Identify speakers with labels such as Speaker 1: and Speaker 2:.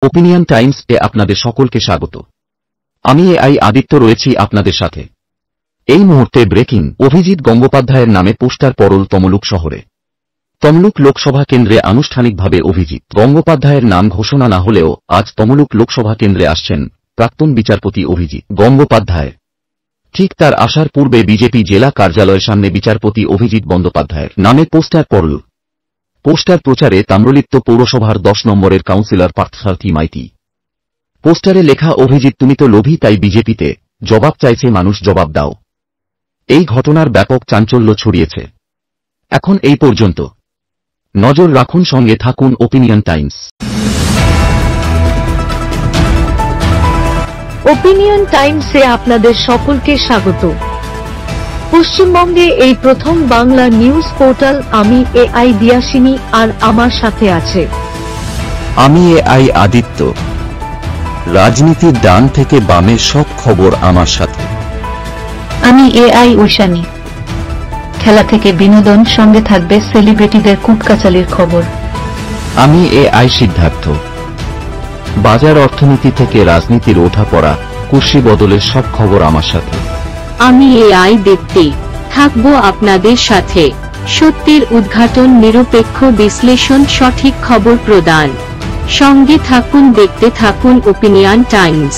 Speaker 1: Opinion Times এ আপনাদের সকলকে স্বাগত। আমি এআই আদিত্য রয়েছি আপনাদের সাথে। এই মুহূর্তে ব্রেকিং। অভিজিৎ গঙ্গোপাধ্যায়ের নামে পোস্টার পড়ল তমলুক শহরে। তমলুক লোকসভা কেন্দ্রে আনুষ্ঠানিকভাবে অভিজিৎ গঙ্গোপাধ্যায়ের নাম ঘোষণা না হলেও আজ তমলুক লোকসভা কেন্দ্রে আসছেন প্রাক্তন বিচারপতি অভিজিৎ গঙ্গোপাধ্যায়। ঠিক তার আসার পূর্বে বিজেপি জেলা কার্যালয়ের সামনে বিচারপতি অভিজিৎ বন্দ্যোপাধ্যায়ের নামে পোস্টার পড়ল। পোস্টার প্রচারে তাম্রলিপ্ত পৌরসভার 10 নম্বরের কাউন্সিলর পার্থসারথী মাইতি। পোস্টারে লেখা, অভিজিৎ তুমি তো লোভী, তাই বিজেপিতে জবাব চাইছে মানুষ, জবাব দাও। এই ঘটনার ব্যাপক চাঞ্চল্য ছড়িয়েছে। এখন এই পর্যন্ত। নজর রাখুন, সঙ্গে থাকুন ওপিনিয়ন টাইমস।
Speaker 2: ওপিনিয়ন টাইমসে আপনাদের সকলকে স্বাগত। পশ্চিমবঙ্গে এই প্রথম বাংলা নিউজ পোর্টাল। আমি এআই দিয়াসিনী, আর আমার সাথে আছে
Speaker 1: আমি এআই আদিত্য। রাজনীতির ডান থেকে বামের সব খবর আমার সাথে।
Speaker 3: আমি এআই ঐশানী। খেলা থেকে বিনোদন, সঙ্গে থাকবে সেলিব্রিটিদের কুটকাচালির খবর।
Speaker 1: আমি এআই সিদ্ধার্থ। বাজার অর্থনীতি থেকে রাজনীতির ওঠাপড়া, কুর্সি বদলের সব খবর আমার সাথে।
Speaker 4: আমি এআই দীপ্তি, থাকবো আপনাদের সাথে। সত্যের উদ্ঘাটন, নিরপেক্ষ বিশ্লেষণ, সঠিক খবর প্রদান। সঙ্গে থাকুন, দেখতে থাকুন ওপিনিয়ন টাইমস।